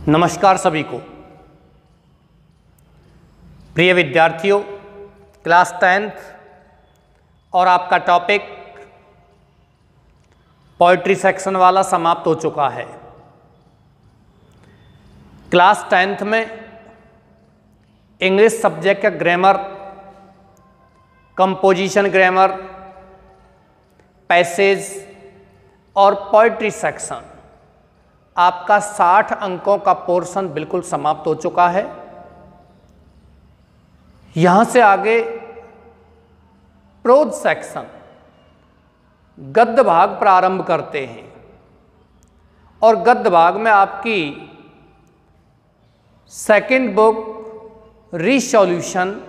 नमस्कार सभी को। प्रिय विद्यार्थियों, क्लास 10th और आपका टॉपिक पोइट्री सेक्शन वाला समाप्त हो चुका है। क्लास 10th में इंग्लिश सब्जेक्ट का ग्रामर, कंपोजिशन ग्रामर, पैसेज और पोइट्री सेक्शन आपका 60 अंकों का पोर्शन बिल्कुल समाप्त हो चुका है। यहां से आगे प्रोज सेक्शन गद्य भाग प्रारंभ करते हैं और गद्य भाग में आपकी सेकंड बुक रिसॉल्यूशन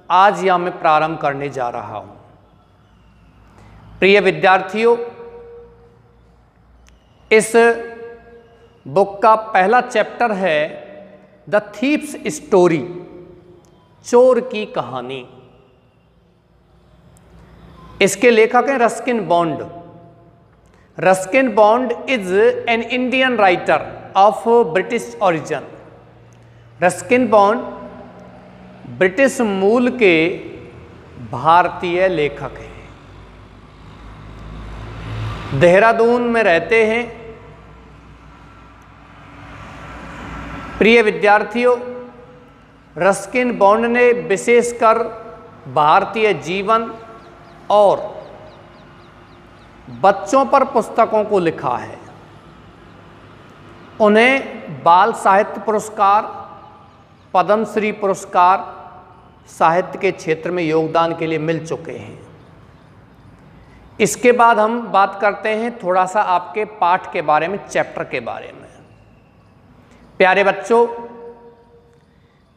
आज यहां मैं प्रारंभ करने जा रहा हूं। प्रिय विद्यार्थियों, इस बुक का पहला चैप्टर है द थीप्स स्टोरी, चोर की कहानी। इसके लेखक हैं Ruskin bond. Ruskin bond is an Indian writer of British origin. Ruskin bond British मूल के भारतीय लेखक हैं। देहरादून में रहते हैं। प्रिय विद्यार्थियों, रस्किन बॉन्ड ने विशेषकर भारतीय जीवन और बच्चों पर पुस्तकों को लिखा है। उन्हें बाल साहित्य पुरस्कार, पद्मश्री पुरस्कार साहित्य के क्षेत्र में योगदान के लिए मिल चुके हैं। इसके बाद हम बात करते हैं थोड़ा सा आपके पाठ के बारे में, चैप्टर के बारे में। प्यारे बच्चों,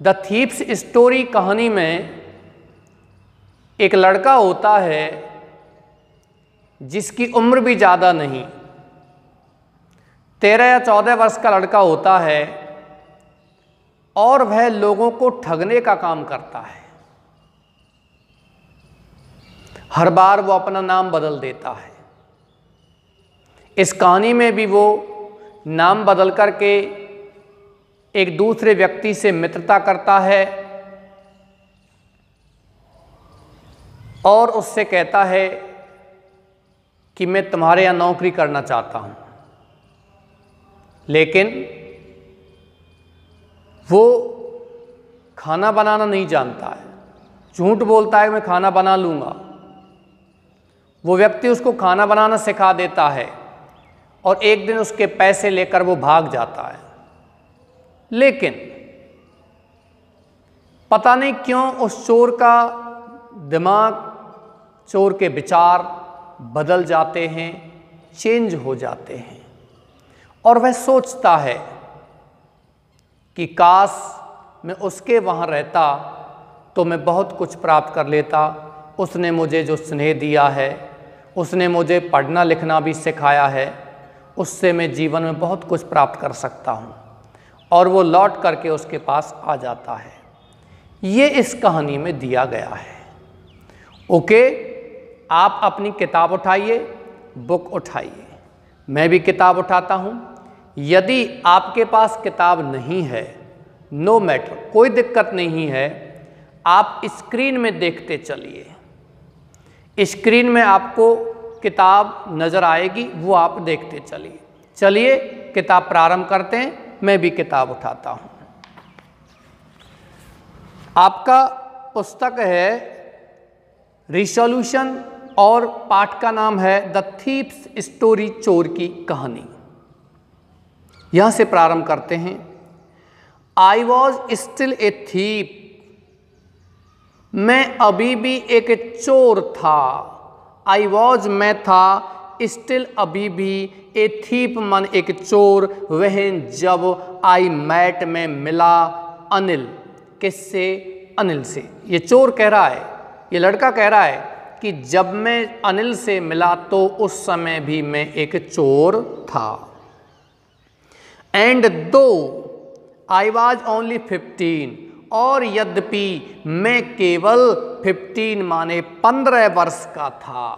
द थीप्स स्टोरी कहानी में एक लड़का होता है जिसकी उम्र भी ज़्यादा नहीं, 13 या 14 वर्ष का लड़का होता है और वह लोगों को ठगने का काम करता है। हर बार वो अपना नाम बदल देता है। इस कहानी में भी वो नाम बदल करके एक दूसरे व्यक्ति से मित्रता करता है और उससे कहता है कि मैं तुम्हारे यहाँ नौकरी करना चाहता हूँ, लेकिन वो खाना बनाना नहीं जानता है। झूठ बोलता है मैं खाना बना लूँगा। वो व्यक्ति उसको खाना बनाना सिखा देता है और एक दिन उसके पैसे लेकर वो भाग जाता है। लेकिन पता नहीं क्यों उस चोर का दिमाग, चोर के विचार बदल जाते हैं, चेंज हो जाते हैं और वह सोचता है कि काश मैं उसके वहाँ रहता तो मैं बहुत कुछ प्राप्त कर लेता। उसने मुझे जो स्नेह दिया है, उसने मुझे पढ़ना लिखना भी सिखाया है, उससे मैं जीवन में बहुत कुछ प्राप्त कर सकता हूँ। और वो लौट करके उसके पास आ जाता है। ये इस कहानी में दिया गया है। ओके, आप अपनी किताब उठाइए, बुक उठाइए। मैं भी किताब उठाता हूँ। यदि आपके पास किताब नहीं है, नो मैटर, कोई दिक्कत नहीं है, आप स्क्रीन में देखते चलिए। स्क्रीन में आपको किताब नज़र आएगी, वो आप देखते चलिए। चलिए किताब प्रारंभ करते हैं। मैं भी किताब उठाता हूं। आपका पुस्तक है रिसॉल्यूशन और पाठ का नाम है द थीप्स स्टोरी, चोर की कहानी। यहां से प्रारंभ करते हैं। I was still a thief, मैं अभी भी एक चोर था। आई वॉज, मैं था, स्टिल, अभी भी, ए थीप, मन एक चोर, वह जब आई मैट, में मिला, अनिल, किससे? अनिल से। ये चोर कह रहा है, ये लड़का कह रहा है कि जब मैं अनिल से मिला तो उस समय भी मैं एक चोर था। एंड दो आई वॉज ओनली 15, और यद्यपि मैं केवल 15 माने 15 वर्ष का था।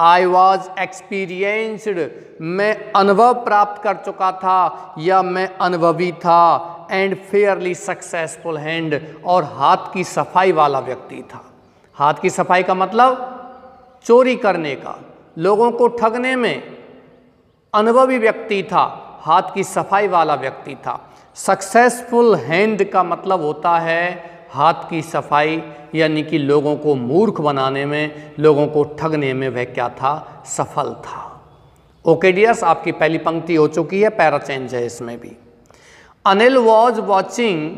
आई वॉज एक्सपीरियंस्ड, मैं अनुभव प्राप्त कर चुका था या मैं अनुभवी था। एंड फेयरली सक्सेसफुल हैंड, और हाथ की सफाई वाला व्यक्ति था। हाथ की सफाई का मतलब चोरी करने का, लोगों को ठगने में अनुभवी व्यक्ति था, हाथ की सफाई वाला व्यक्ति था। सक्सेसफुल हैंड का मतलब होता है हाथ की सफाई, यानी कि लोगों को मूर्ख बनाने में, लोगों को ठगने में वह क्या था, सफल था। ओके डियर्स, आपकी पहली पंक्ति हो चुकी है, पैरा चेंज है इसमें भी। अनिल वॉज वॉचिंग,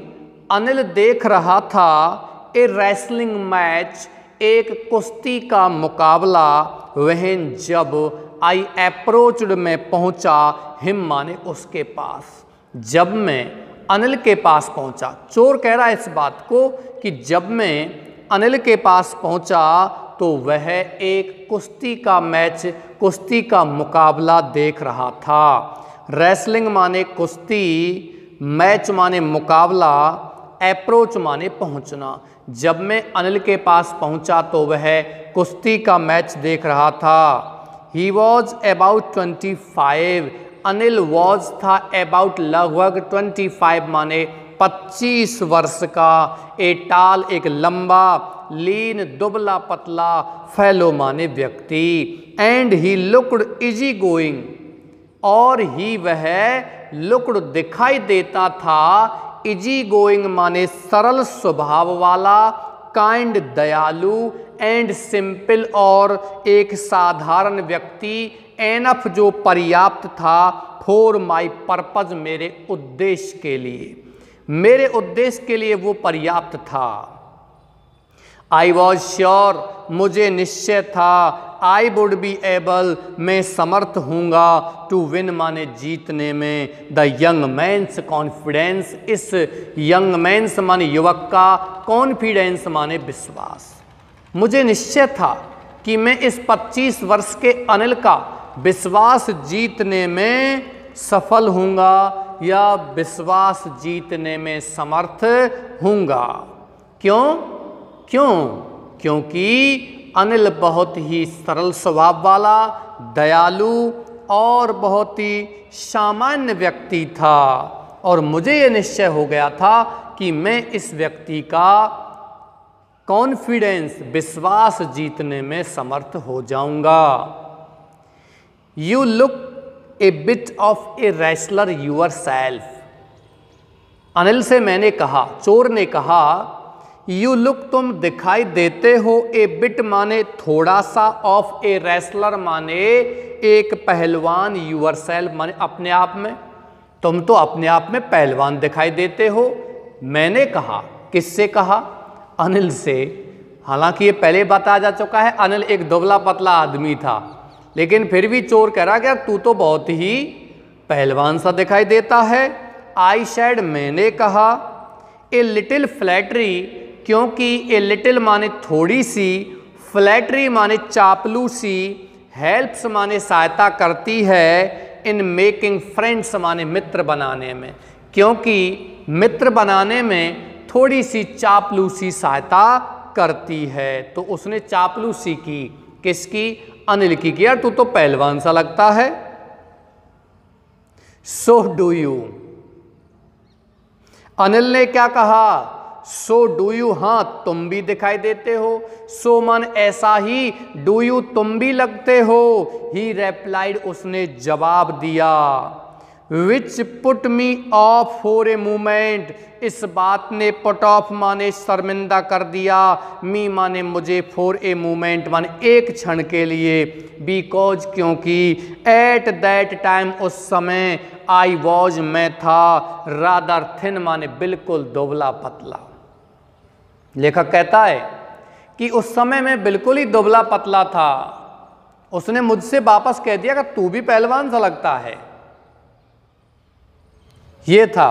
अनिल देख रहा था ए रेसलिंग मैच, एक कुश्ती का मुकाबला। वहन जब आई अप्रोच्ड, मैं पहुंचा, हिम माने उसके पास, जब मैं अनिल के पास पहुंचा। चोर कह रहा है इस बात को कि जब मैं अनिल के पास पहुंचा तो वह एक कुश्ती का मैच, कुश्ती का मुकाबला देख रहा था। रेसलिंग माने कुश्ती, मैच माने मुकाबला, अप्रोच माने पहुंचना। जब मैं अनिल के पास पहुंचा तो वह कुश्ती का मैच देख रहा था। He was about 25, Anil was था अबाउट लगभग 25 माने 25 वर्ष का। ए टाल एक लंबा, लीन दुबला पतला, फेलो माने व्यक्ति। And he looked easy going, और ही वह लुक्ड दिखाई देता था, इजी गोइंग माने सरल स्वभाव वाला, काइंड दयालु, एंड सिंपल और एक साधारण व्यक्ति। एनफ जो पर्याप्त था, फॉर माई पर्पज मेरे उद्देश्य के लिए, मेरे उद्देश्य के लिए वो पर्याप्त था। आई वॉज श्योर, मुझे निश्चय था, आई वुड बी एबल, मैं समर्थ हूँगा, टू विन माने जीतने में, द यंग मैन्स कॉन्फिडेंस, इस यंग मैन्स माने युवक का, कॉन्फिडेंस माने विश्वास। मुझे निश्चय था कि मैं इस 25 वर्ष के अनिल का विश्वास जीतने में सफल हूँगा या विश्वास जीतने में समर्थ हूँगा। क्यों? क्योंकि अनिल बहुत ही सरल स्वभाव वाला, दयालु और बहुत ही सामान्य व्यक्ति था, और मुझे ये निश्चय हो गया था कि मैं इस व्यक्ति का कॉन्फिडेंस, विश्वास जीतने में समर्थ हो जाऊंगा। You look a bit of a wrestler yourself, Anil से मैंने कहा, चोर ने कहा, यू लुक तुम दिखाई देते हो, ए बिट माने थोड़ा सा, ऑफ ए रेसलर माने एक पहलवान, यूर सेल्फ माने अपने आप में, तुम तो अपने आप में पहलवान दिखाई देते हो। मैंने कहा, किससे कहा? अनिल से। हालांकि ये पहले बताया जा चुका है, अनिल एक दुबला पतला आदमी था, लेकिन फिर भी चोर कह रहा कि तू तो बहुत ही पहलवान सा दिखाई देता है। आई सेड, मैंने कहा, ए लिटिल फ्लैटरी, क्योंकि ए लिटिल माने थोड़ी सी, फ्लैटरी माने चापलूसी, हेल्प्स माने सहायता करती है, इन मेकिंग फ्रेंड्स माने मित्र बनाने में, क्योंकि मित्र बनाने में थोड़ी सी चापलूसी सहायता करती है। तो उसने चापलूसी की, किसकी? अनिल की। यार तू तो पहलवान सा लगता है। सो डू यू, अनिल ने क्या कहा? सो डू यू, हाँ तुम भी दिखाई देते हो। सो मन ऐसा ही, डू यू तुम भी लगते हो। ही रेप्लाइड, उसने जवाब दिया। Which put me of for a moment, इस बात ने पुट ऑफ माने शर्मिंदा कर दिया, मी माने मुझे, फॉर ए मोमेंट माने एक क्षण के लिए, बिकॉज क्योंकि, एट दैट टाइम उस समय, आई वॉज मैं था, रादर थिन माने बिल्कुल दुबला पतला। लेखक कहता है कि उस समय मैं बिल्कुल ही दुबला पतला था। उसने मुझसे वापस कह दिया कि तू भी पहलवान सा लगता है। ये था।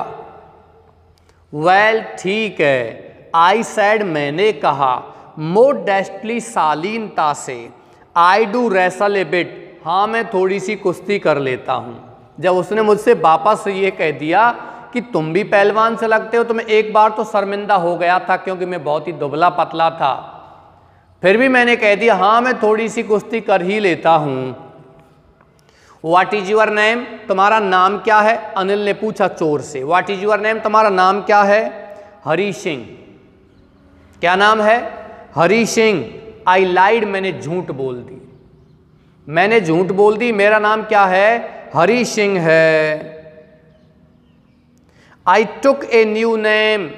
वेल ठीक है, आई सैड मैंने कहा, मोडेस्टली शालीनता से, I do wrestle A bit, हाँ मैं थोड़ी सी कुश्ती कर लेता हूँ। जब उसने मुझसे वापस ये कह दिया कि तुम भी पहलवान से लगते हो, तो मैं एक बार तो शर्मिंदा हो गया था क्योंकि मैं बहुत ही दुबला पतला था। फिर भी मैंने कह दिया हाँ मैं थोड़ी सी कुश्ती कर ही लेता हूं। व्हाट इज यूर नेम, तुम्हारा नाम क्या है? अनिल ने पूछा चोर से। व्हाट इज यूर नेम, तुम्हारा नाम क्या है? हरी सिंह। क्या नाम है? हरी सिंह। आई लाइड, मैंने झूठ बोल दी। मैंने झूठ बोल दी, मेरा नाम क्या है? हरी सिंह है। आई टुक ए न्यू नेम,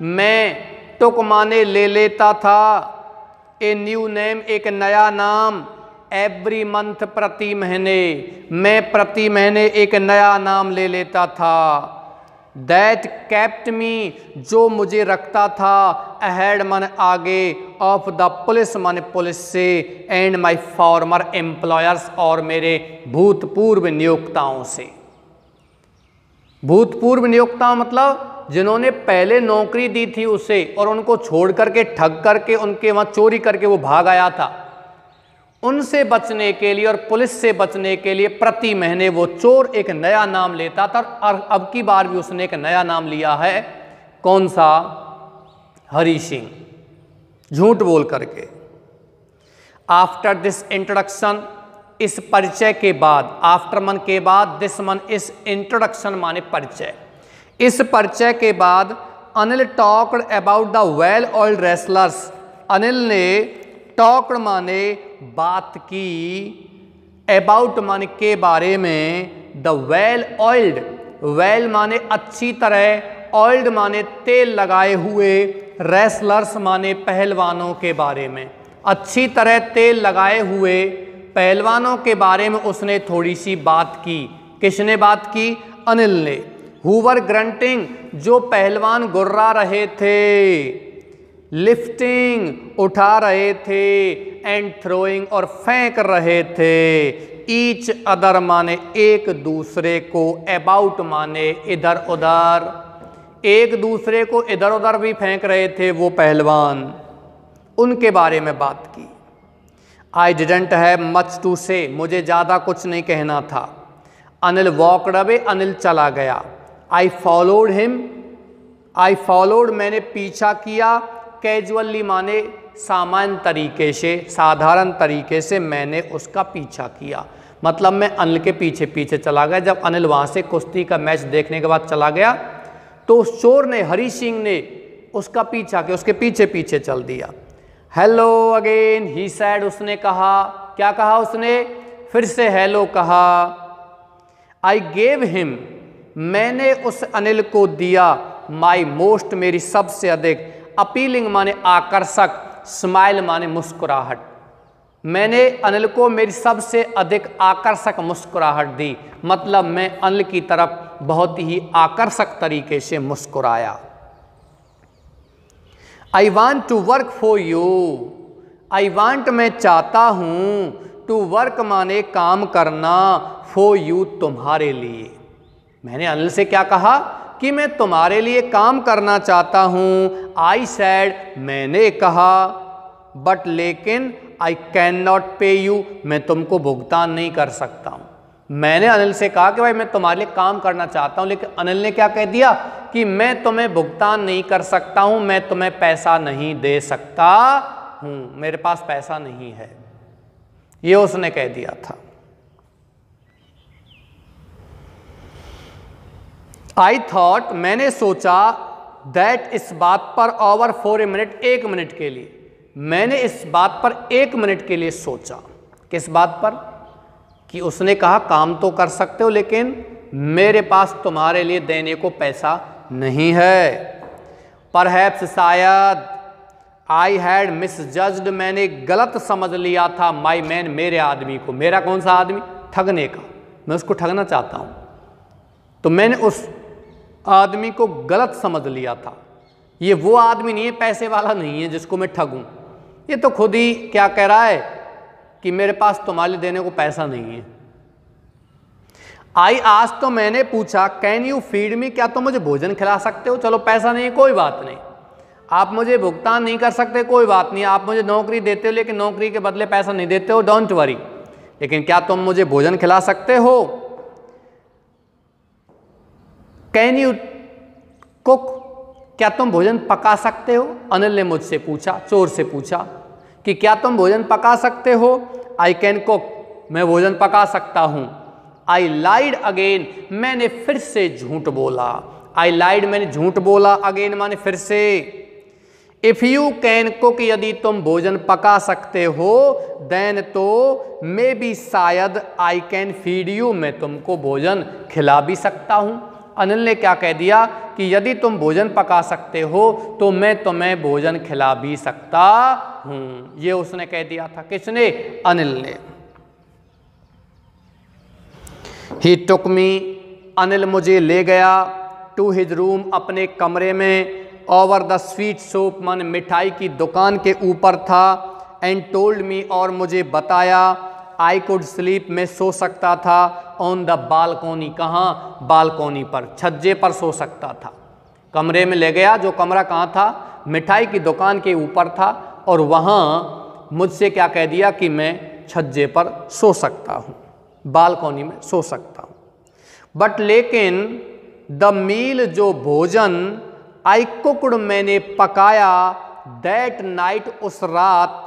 मैं टुक माने ले लेता था, ए न्यू नेम एक नया नाम, एवरी मंथ प्रति महीने, मैं प्रति महीने एक नया नाम ले लेता था। दैट कैप्ट मी, जो मुझे रखता था, अहेड माने आगे, ऑफ द पुलिस माने पुलिस से, एंड माई फॉर्मर एम्प्लॉयर्स और मेरे भूतपूर्व नियोक्ताओं से। भूतपूर्व नियोक्ता मतलब जिन्होंने पहले नौकरी दी थी उसे और उनको छोड़ करके ठग करके उनके वहां चोरी करके वो भाग आया था, उनसे बचने के लिए और पुलिस से बचने के लिए प्रति महीने वो चोर एक नया नाम लेता था। और अब की बार भी उसने एक नया नाम लिया है। कौन सा? हरी सिंह, झूठ बोल करके। आफ्टर दिस इंट्रोडक्शन, इस परिचय के बाद, आफ्टर मन के बाद, दिस मन इस इंट्रोडक्शन माने परिचय, इस परिचय के बाद Anil talked about the well oiled wrestlers, Anil ने टॉक्ड माने बात की, अबाउट माने के बारे में, द वेल ऑयल्ड, वेल माने अच्छी तरह, ऑयल्ड माने तेल लगाए हुए, रेसलर्स माने पहलवानों के बारे में, अच्छी तरह तेल लगाए हुए पहलवानों के बारे में उसने थोड़ी सी बात की। किसने बात की? अनिल ने। हुवर ग्रंटिंग, जो पहलवान गुर्रा रहे थे, लिफ्टिंग उठा रहे थे, एंड थ्रोइंग और फेंक रहे थे, ईच अदर माने एक दूसरे को, अबाउट माने इधर उधर, एक दूसरे को इधर उधर भी फेंक रहे थे वो पहलवान, उनके बारे में बात की। I didn't have much to say, मुझे ज़्यादा कुछ नहीं कहना था। अनिल वॉकड अवे, अनिल चला गया। I followed him, I followed मैंने पीछा किया, कैजुअली माने सामान्य तरीके से, साधारण तरीके से मैंने उसका पीछा किया। मतलब मैं अनिल के पीछे पीछे चला गया। जब अनिल वहाँ से कुश्ती का मैच देखने के बाद चला गया तो उस चोर ने, हरी सिंह ने उसका पीछा किया, उसके पीछे पीछे चल दिया। हेलो अगेन ही सैड, उसने कहा। क्या कहा उसने? फिर से हेलो कहा। आई गेव हिम, मैंने उस अनिल को दिया, माई मोस्ट मेरी सबसे अधिक, अपीलिंग माने आकर्षक, स्माइल माने मुस्कुराहट, मैंने अनिल को मेरी सबसे अधिक आकर्षक मुस्कुराहट दी। मतलब मैं अनिल की तरफ बहुत ही आकर्षक तरीके से मुस्कुराया। I want to work for you, I want मैं चाहता हूँ, टू वर्क माने काम करना, फॉर यू तुम्हारे लिए। मैंने अनिल से क्या कहा कि मैं तुम्हारे लिए काम करना चाहता हूँ। आई सैड, मैंने कहा, बट लेकिन, आई कैन नॉट पे यू, मैं तुमको भुगतान नहीं कर सकता हूँ। मैंने अनिल से कहा कि भाई मैं तुम्हारे लिए काम करना चाहता हूँ, लेकिन अनिल ने क्या कह दिया कि मैं तुम्हें भुगतान नहीं कर सकता हूँ, मैं तुम्हें पैसा नहीं दे सकता हूँ, मेरे पास पैसा नहीं है, ये उसने कह दिया था। आई थॉट, मैंने सोचा, दैट इस बात पर, ओवर फॉर ए मिनट, एक मिनट के लिए, मैंने इस बात पर एक मिनट के लिए सोचा। किस बात पर? कि उसने कहा काम तो कर सकते हो लेकिन मेरे पास तुम्हारे लिए देने को पैसा नहीं है। परहैप्स, शायद, आई हैड मिसजज्ड, मैंने गलत समझ लिया था, माई मैन, मेरे आदमी को। मेरा कौन सा आदमी? ठगने का, मैं उसको ठगना चाहता हूँ, तो मैंने उस आदमी को गलत समझ लिया था। ये वो आदमी नहीं है, पैसे वाला नहीं है जिसको मैं ठगूं। ये तो खुद ही क्या कह रहा है कि मेरे पास तुम्हारे लिए देने को पैसा नहीं है। आई आज, तो मैंने पूछा, कैन यू फीड मी, क्या तुम मुझे भोजन खिला सकते हो? चलो पैसा नहीं, कोई बात नहीं, आप मुझे भुगतान नहीं कर सकते, कोई बात नहीं, आप मुझे नौकरी देते हो लेकिन नौकरी के बदले पैसा नहीं देते हो, डोंट वरी, लेकिन क्या तुम मुझे भोजन खिला सकते हो? कैन यू कुक, क्या तुम भोजन पका सकते हो? अनिल ने मुझसे पूछा, चोर से पूछा, कि क्या तुम भोजन पका सकते हो? आई कैन कुक, मैं भोजन पका सकता हूँ। आई लाइड अगेन, मैंने फिर से झूठ बोला। आई लाइड, मैंने झूठ बोला। अगेन माने फिर से। इफ यू कैन कुक, यदि तुम भोजन पका सकते हो, देन तो मे बी शायद आई कैन फीड यू, मैं तुमको भोजन खिला भी सकता हूँ। अनिल ने क्या कह दिया कि यदि तुम भोजन पका सकते हो तो मैं तुम्हें भोजन खिला भी सकता हूँ। ये उसने कह दिया था। किसने? अनिल ने। ही टुक मी, अनिल मुझे ले गया, टू हिज रूम, अपने कमरे में, ओवर द स्वीट शॉप, मन मिठाई की दुकान के ऊपर था, एंड टोल्ड मी, और मुझे बताया, आई कुड स्लीप, मैं सो सकता था, ऑन द बालकोनी, कहाँ? बालकोनी पर, छज्जे पर सो सकता था। कमरे में ले गया, जो कमरा कहाँ था? मिठाई की दुकान के ऊपर था, और वहाँ मुझसे क्या कह दिया कि मैं छज्जे पर सो सकता हूँ, बालकोनी में सो सकता हूँ। बट लेकिन द मील, जो भोजन, आई कुकड, मैंने पकाया, दैट नाइट, उस रात,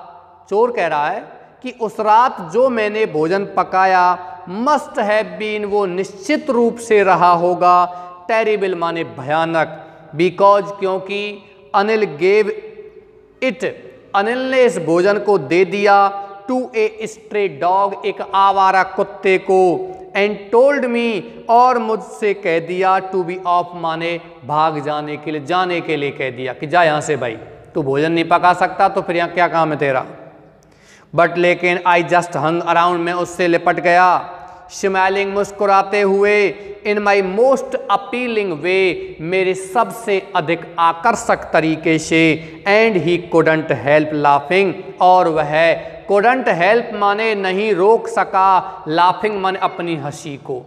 चोर कह रहा है कि उस रात जो मैंने भोजन पकाया, मस्ट हैव बीन, वो निश्चित रूप से रहा होगा, टेरिबल माने भयानक, बिकॉज, क्योंकि, अनिल गेव इट, अनिल ने इस भोजन को दे दिया, टू ए स्ट्रे डॉग, एक आवारा कुत्ते को, एंड टोल्ड मी, और मुझसे कह दिया, टू बी ऑफ माने भाग जाने के लिए, जाने के लिए कह दिया कि जा यहाँ से भाई, तू भोजन नहीं पका सकता तो फिर यहाँ क्या काम है तेरा। बट लेकिन आई जस्ट हंग अराउंड, मैं उससे लिपट गया, स्माइलिंग, मुस्कुराते हुए, इन माई मोस्ट अपीलिंग वे, मेरे सबसे अधिक आकर्षक तरीके से, and he couldn't help laughing, और वह कुडंट हेल्प माने नहीं रोक सका, लाफिंग माने अपनी हंसी को।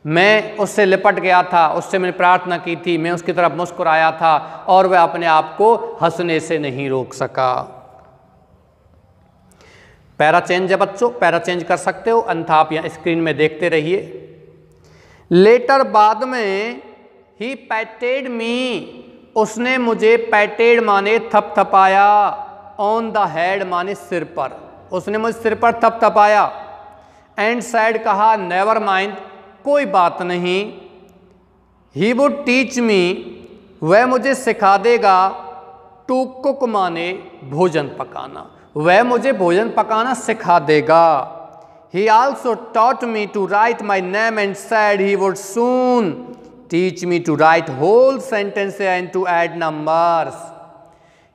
मैं उससे लिपट गया था, उससे मैंने प्रार्थना की थी, मैं उसकी तरफ मुस्कुराया था, और वह अपने आप को हंसने से नहीं रोक सका। पैरा चेंज है बच्चों, पैरा चेंज कर सकते हो, अन्यथा आप यहाँ स्क्रीन में देखते रहिए। लेटर, बाद में, ही पैटेड मी, उसने मुझे, पैटेड माने थपथपाया, ऑन द हेड माने सिर पर, उसने मुझे सिर पर थपथपाया, एंड सैड, कहा, नेवर माइंड, कोई बात नहीं, ही वुड टीच मी, वह मुझे सिखा देगा, टू कुक माने भोजन पकाना, वह मुझे भोजन पकाना सिखा देगा। He also taught me to write my name, and said he would soon teach me to write whole sentence and to add numbers.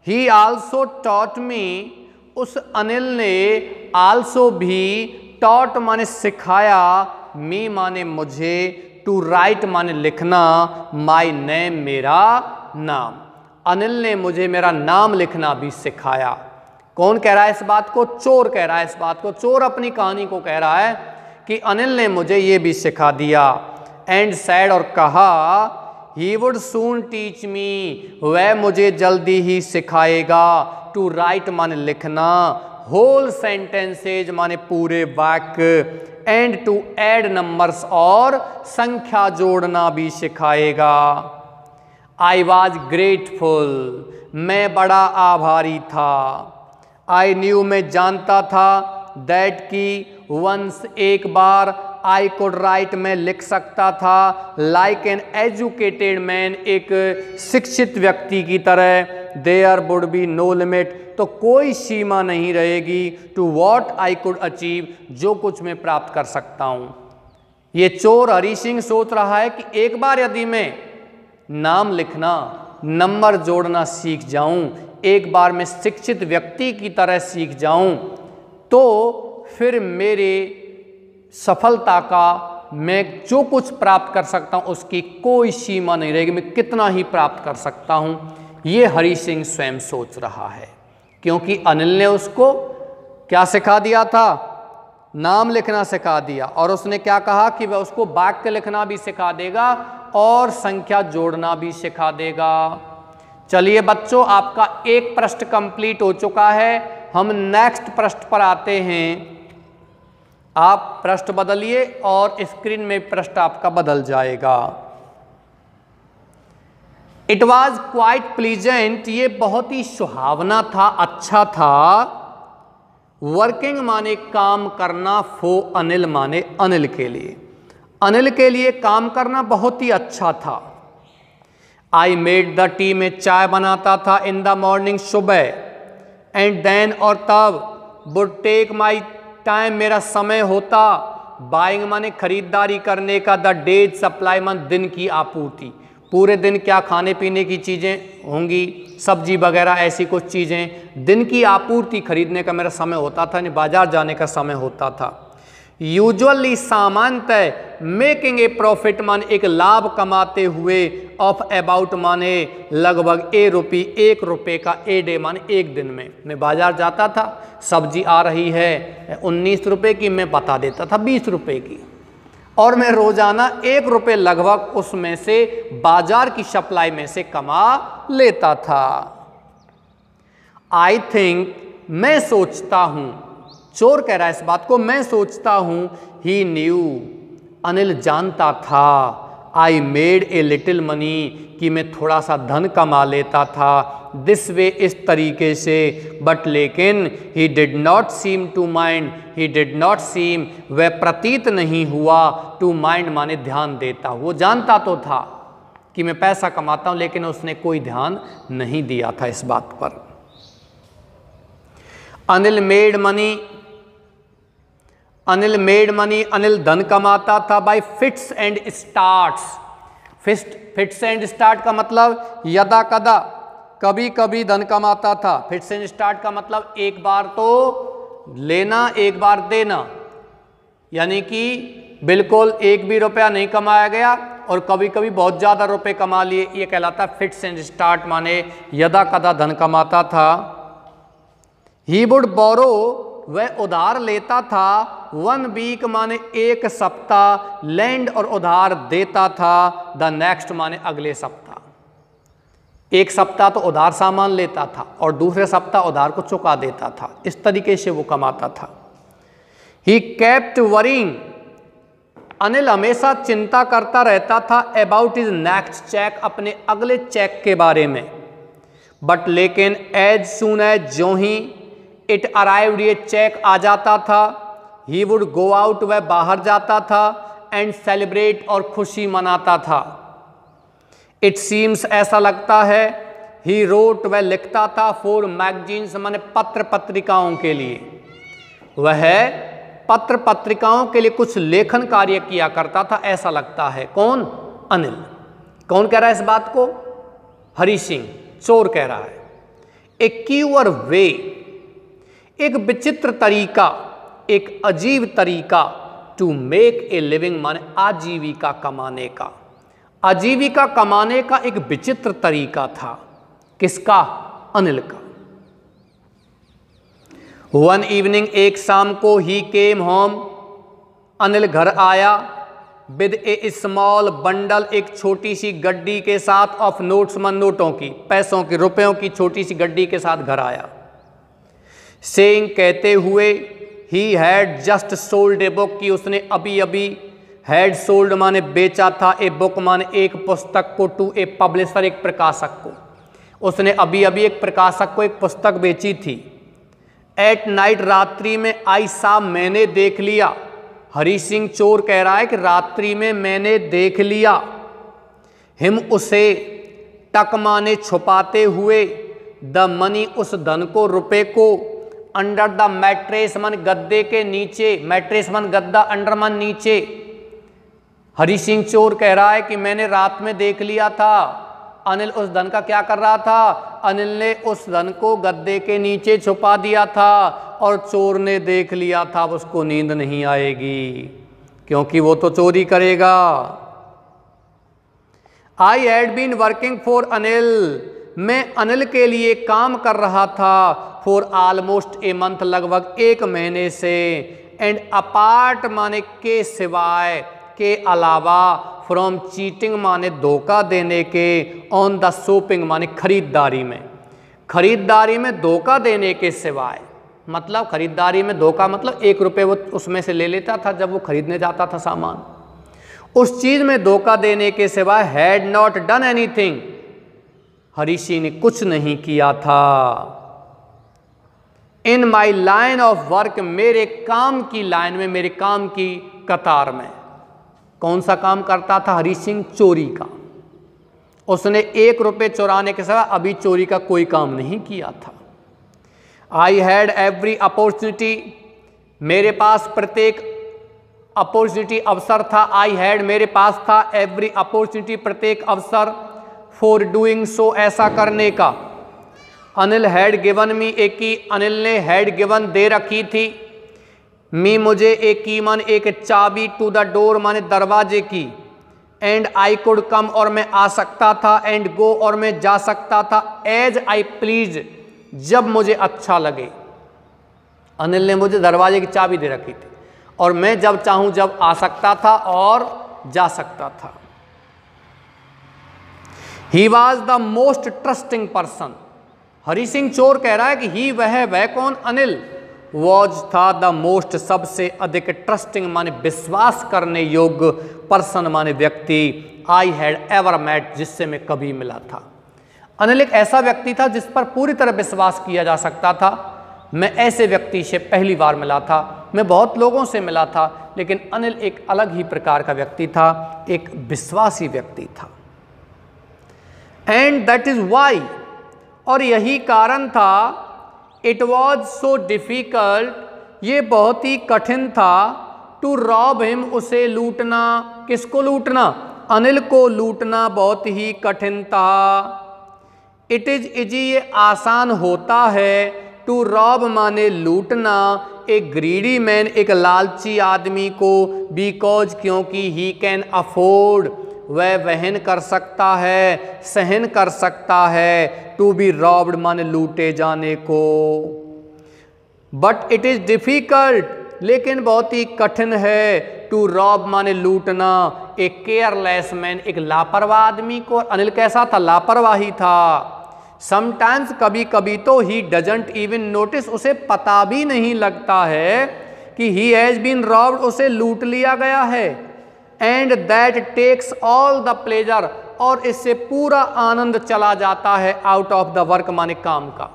He also taught me, उस अनिल ने, आल्सो भी, टॉट माने सिखाया, मी माने मुझे, टू राइट माने लिखना, my name मेरा नाम, अनिल ने मुझे मेरा नाम लिखना भी सिखाया। कौन कह रहा है इस बात को? चोर कह रहा है इस बात को। चोर अपनी कहानी को कह रहा है कि अनिल ने मुझे ये भी सिखा दिया। एंड सैड, और कहा, ही वुड सून टीच मी, वह मुझे जल्दी ही सिखाएगा, टू राइट माने लिखना, होल सेंटेंसेज माने पूरे वाक्य, एंड टू ऐड नंबर्स, और संख्या जोड़ना भी सिखाएगा। आई वॉज ग्रेटफुल, मैं बड़ा आभारी था। आई न्यू, मैं जानता था, दैट की, वंस, एक बार, आई कुड राइट, मैं लिख सकता था, लाइक एन एजुकेटेड मैन, एक शिक्षित व्यक्ति की तरह, there would be no limit, तो कोई सीमा नहीं रहेगी, to what I could achieve, जो कुछ मैं प्राप्त कर सकता हूँ। ये चोर हरी सिंह सोच रहा है कि एक बार यदि मैं नाम लिखना, नंबर जोड़ना सीख जाऊं, एक बार मैं शिक्षित व्यक्ति की तरह सीख जाऊं, तो फिर मेरे सफलता का, मैं जो कुछ प्राप्त कर सकता हूं उसकी कोई सीमा नहीं रहेगी, मैं कितना ही प्राप्त कर सकता हूं। ये हरी सिंह स्वयं सोच रहा है, क्योंकि अनिल ने उसको क्या सिखा दिया था? नाम लिखना सिखा दिया, और उसने क्या कहा कि वह उसको वाक्य लिखना भी सिखा देगा और संख्या जोड़ना भी सिखा देगा। चलिए बच्चों, आपका एक पृष्ठ कंप्लीट हो चुका है। हम नेक्स्ट पृष्ठ पर आते हैं। आप पृष्ठ बदलिए और स्क्रीन में पृष्ठ आपका बदल जाएगा। इट वॉज क्वाइट प्लीजेंट, ये बहुत ही सुहावना था, अच्छा था। वर्किंग माने काम करना, फॉर अनिल माने अनिल के लिए। अनिल के लिए काम करना बहुत ही अच्छा था। आई मेड द टी में चाय बनाता था इन द मॉर्निंग सुबह, एंड देन और तब, वुड टेक माई टाइम मेरा समय होता, बाइंग माने खरीदारी करने का, द डेज सप्लाई मान दिन की आपूर्ति, पूरे दिन क्या खाने पीने की चीज़ें होंगी, सब्जी वगैरह ऐसी कुछ चीज़ें, दिन की आपूर्ति खरीदने का मेरा समय होता था, यानी बाजार जाने का समय होता था। यूजुअली सामान्यतः मेकिंग ए प्रॉफिट माने एक लाभ कमाते हुए, ऑफ अबाउट माने लगभग एक रुपये का, ए डे माने एक दिन में। मैं बाजार जाता था, सब्जी आ रही है 19 रुपये की, मैं बता देता था 20 रुपये की, और मैं रोजाना 1 रुपये लगभग उसमें से बाजार की सप्लाई में से कमा लेता था। आई थिंक मैं सोचता हूं, चोर कह रहा है इस बात को, मैं सोचता हूं, ही न्यू अनिल जानता था, I made a little money कि मैं थोड़ा सा धन कमा लेता था, दिस वे इस तरीके से, बट लेकिन he did not seem to mind, he did not seem वह प्रतीत नहीं हुआ, टू माइंड माने ध्यान देता। वो जानता तो था कि मैं पैसा कमाता हूं, लेकिन उसने कोई ध्यान नहीं दिया था इस बात पर। Anil made money, Anil made money, Anil धन कमाता था bye fits and starts. Fits and start का मतलब यदा कदा, कभी कभी धन कमाता था। फिट्स एंड स्टार्ट का मतलब एक बार तो लेना, एक बार देना, यानी कि बिल्कुल एक भी रुपया नहीं कमाया गया और कभी कभी बहुत ज़्यादा रुपए कमा लिए, ये कहलाता है फिट्स एंड स्टार्ट, माने यदा कदा धन कमाता था। ही वुड बोरो, वह उधार लेता था, 1 वीक माने एक सप्ताह, लैंड और उधार देता था, द नेक्स्ट माने अगले सप्ताह। एक सप्ताह तो उधार सामान लेता था और दूसरे सप्ताह उधार को चुका देता था, इस तरीके से वो कमाता था। ही केप्ट वरिंग, अनिल हमेशा चिंता करता रहता था, अबाउट हिज नेक्स्ट चेक, अपने अगले चेक के बारे में। बट लेकिन एज सून एज, जो ही इट अराइव्ड, ये चेक आ जाता था, ही वुड गो आउट, वह बाहर जाता था, एंड सेलिब्रेट और खुशी मनाता था। इट सीम्स, ऐसा लगता है, ही रोट, वह लिखता था, फॉर मैगजीन्स माने पत्र पत्रिकाओं के लिए, वह पत्र पत्रिकाओं के लिए कुछ लेखन कार्य किया करता था, ऐसा लगता है। कौन? अनिल। कौन कह रहा है इस बात को? हरि सिंह, चोर कह रहा है। ए क्यूअर वे, एक विचित्र तरीका, एक अजीब तरीका, टू मेक ए लिविंग माने आजीविका कमाने का। आजीविका कमाने का एक विचित्र तरीका था। किसका? अनिल का। वन इवनिंग, एक शाम को, ही केम होम, अनिल घर आया, विद ए स्मॉल बंडल, एक छोटी सी गड्डी के साथ, ऑफ नोट्स मन नोटों की, पैसों की, रुपयों की छोटी सी गड्डी के साथ घर आया। सेइंग, कहते हुए, he had just sold a book, की उसने अभी अभी, हैड सोल्ड माने बेचा था, ए बुक माने एक पुस्तक को, टू ए पब्लिशर, एक प्रकाशक को। उसने अभी अभी एक प्रकाशक को एक पुस्तक बेची थी। एट नाइट, रात्रि में, आई सा, मैंने देख लिया। हरि सिंह चोर कह रहा है कि रात्रि में मैंने देख लिया। हिम, उसे, टक माने छुपाते हुए, द मनी, उस धन को, रुपए को, अंडर द मैट्रेस मन गद्दे के नीचे, मैट्रेस मन गद्दा, अंडर मन नीचे। हरि सिंह चोर कह रहा है कि मैंने रात में देख लिया था। अनिल उस धन का क्या कर रहा था? अनिल ने उस धन को गद्दे के नीचे छुपा दिया था और चोर ने देख लिया था। अब उसको नींद नहीं आएगी क्योंकि वो तो चोरी करेगा। I had been working for Anil, मैं अनिल के लिए काम कर रहा था, फॉर ऑलमोस्ट ए मंथ, लगभग 1 महीने से, एंड अपार्ट माने के सिवाय, के अलावा, फ्रॉम चीटिंग माने धोखा देने के, ऑन द शॉपिंग माने खरीदारी में, खरीदारी में धोखा देने के सिवाय, मतलब खरीदारी में धोखा मतलब 1 रुपये वो उसमें से ले लेता था जब वो खरीदने जाता था सामान, उस चीज में धोखा देने के सिवाय had not done anything, Hari Singh ने कुछ नहीं किया था। इन माई लाइन ऑफ वर्क, मेरे काम की लाइन में, मेरे काम की कतार में। कौन सा काम करता था हरी सिंह? चोरी का। उसने 1 रुपये चुराने के सिवा अभी चोरी का कोई काम नहीं किया था। आई हैड एवरी अपॉर्चुनिटी, मेरे पास प्रत्येक अपॉर्चुनिटी अवसर था। आई हैड मेरे पास था, एवरी अपॉर्चुनिटी प्रत्येक अवसर, फॉर डूइंग सो ऐसा करने का। अनिल हैड गिवन मी, एक की अनिल ने हैड गिवन दे रखी थी, मी मुझे, एक की मान एक चाबी, टू द डोर माने दरवाजे की, एंड आई कुड कम और मैं आ सकता था, एंड गो और मैं जा सकता था, एज आई प्लीज जब मुझे अच्छा लगे। अनिल ने मुझे दरवाजे की चाबी दे रखी थी और मैं जब चाहूं जब आ सकता था और जा सकता था। He was the most trusting person, Hari Singh चोर कह रहा है कि ही वह कौन? अनिल। वॉज था द मोस्ट सबसे अधिक, ट्रस्टिंग माने विश्वास करने योग्य, पर्सन माने व्यक्ति, आई हैड एवर मेट जिससे मैं कभी मिला था। अनिल एक ऐसा व्यक्ति था जिस पर पूरी तरह विश्वास किया जा सकता था। मैं ऐसे व्यक्ति से पहली बार मिला था। मैं बहुत लोगों से मिला था लेकिन अनिल एक अलग ही प्रकार का व्यक्ति था, एक विश्वासी व्यक्ति था। एंड दैट इज वाई, और यही कारण था, इट वॉज सो डिफिकल्ट, ये बहुत ही कठिन था, टू रॉब हिम उसे लूटना। किसको लूटना? अनिल को लूटना बहुत ही कठिन था। इट इज इजी, ये आसान होता है, टू रॉब माने लूटना, एक ग्रीडी मैन एक लालची आदमी को, बिकॉज क्योंकि ही कैन अफोर्ड वह वहन कर सकता है, सहन कर सकता है, टू बी रॉब्ड माने लूटे जाने को। बट इट इज डिफिकल्ट, लेकिन बहुत ही कठिन है, टू रॉब माने लूटना, एक केयरलेस मैन एक लापरवाह आदमी को। अनिल कैसा था? लापरवाही था। समटाइम्स कभी कभी तो ही डजंट इवन नोटिस, उसे पता भी नहीं लगता है कि ही हैज बीन रॉब्ड, उसे लूट लिया गया है। And that takes all the pleasure, और इससे पूरा आनंद चला जाता है, आउट ऑफ द वर्क माने काम का।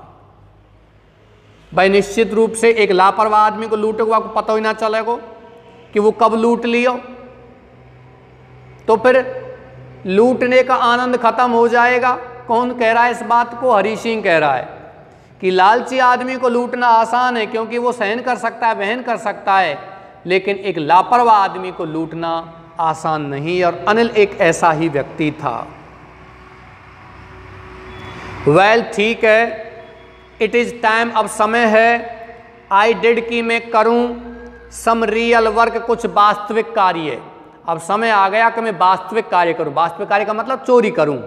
भाई निश्चित रूप से एक लापरवाह आदमी को लूटे हुआ को पता ही ना चलेगा कि वो कब लूट लियो, तो फिर लूटने का आनंद खत्म हो जाएगा। कौन कह रहा है इस बात को? हरी सिंह कह रहा है कि लालची आदमी को लूटना आसान है क्योंकि वो सहन कर सकता है, वहन कर सकता है, लेकिन एक लापरवाह आदमी को लूटना आसान नहीं। और अनिल एक ऐसा ही व्यक्ति था। वेल ठीक है, इट इज टाइम, अब समय है, आई डिड की मैं करूं, सम रियल वर्क कुछ वास्तविक कार्य। अब समय आ गया कि मैं वास्तविक कार्य करूं। वास्तविक कार्य का मतलब चोरी करूं।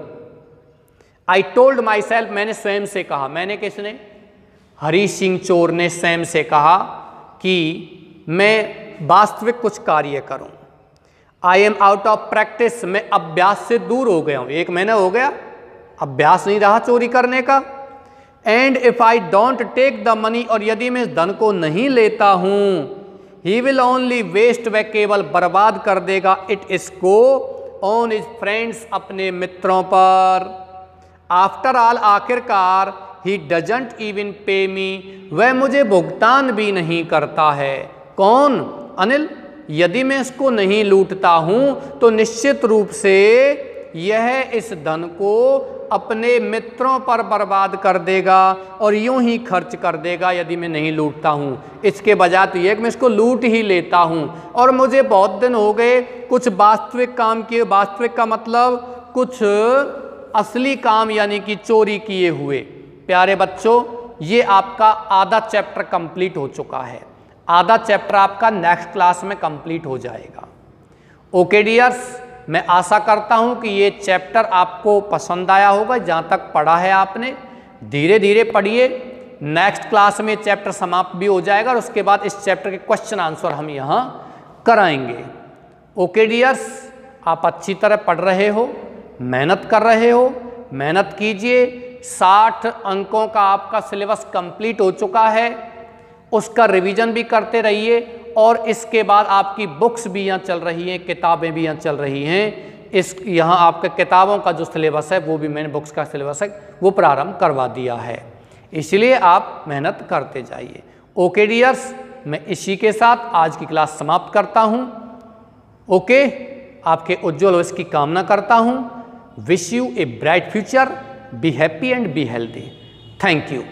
आई टोल्ड माई सेल्फ, मैंने स्वयं से कहा। मैंने किसने? हरी सिंह चोर ने स्वयं से कहा कि मैं वास्तविक कुछ कार्य करूं। I am out of practice, मैं अभ्यास से दूर हो गया हूं। 1 महीना हो गया, अभ्यास नहीं रहा चोरी करने का। And if I don't take the money, और यदि मैं इस धन को नहीं लेता हूं, ही विल ओनली वेस्ट, वह केवल बर्बाद कर देगा, इट इसको ऑन हिज फ्रेंड्स, अपने मित्रों पर। आफ्टर ऑल, आखिरकार, ही डजंट इवन पे मी, वह मुझे भुगतान भी नहीं करता है। कौन? अनिल। यदि मैं इसको नहीं लूटता हूं तो निश्चित रूप से यह इस धन को अपने मित्रों पर बर्बाद कर देगा और यूं ही खर्च कर देगा यदि मैं नहीं लूटता हूं। इसके बजाय तो यह कि मैं इसको लूट ही लेता हूं। और मुझे बहुत दिन हो गए कुछ वास्तविक काम किए। वास्तविक का मतलब कुछ असली काम, यानी कि चोरी किए हुए। प्यारे बच्चों, ये आपका आधा चैप्टर कंप्लीट हो चुका है। आधा चैप्टर आपका नेक्स्ट क्लास में कंप्लीट हो जाएगा। ओके डियर्स, मैं आशा करता हूं कि ये चैप्टर आपको पसंद आया होगा। जहां तक पढ़ा है आपने, धीरे धीरे पढ़िए। नेक्स्ट क्लास में चैप्टर समाप्त भी हो जाएगा और उसके बाद इस चैप्टर के क्वेश्चन आंसर हम यहां कराएंगे। ओके डियर्स, आप अच्छी तरह पढ़ रहे हो, मेहनत कर रहे हो, मेहनत कीजिए। 60 अंकों का आपका सिलेबस कंप्लीट हो चुका है, उसका रिवीजन भी करते रहिए। और इसके बाद आपकी बुक्स भी यहाँ चल रही हैं, किताबें भी यहाँ चल रही हैं। यहाँ आपके किताबों का जो सिलेबस है वो भी मैंने बुक्स का सिलेबस है वो प्रारंभ करवा दिया है। इसलिए आप मेहनत करते जाइए। ओके डियर्स, मैं इसी के साथ आज की क्लास समाप्त करता हूँ। ओके, आपके उज्जवल भविष्य की कामना करता हूँ। Wish U a bright future, be happy and be healthy. Thank you.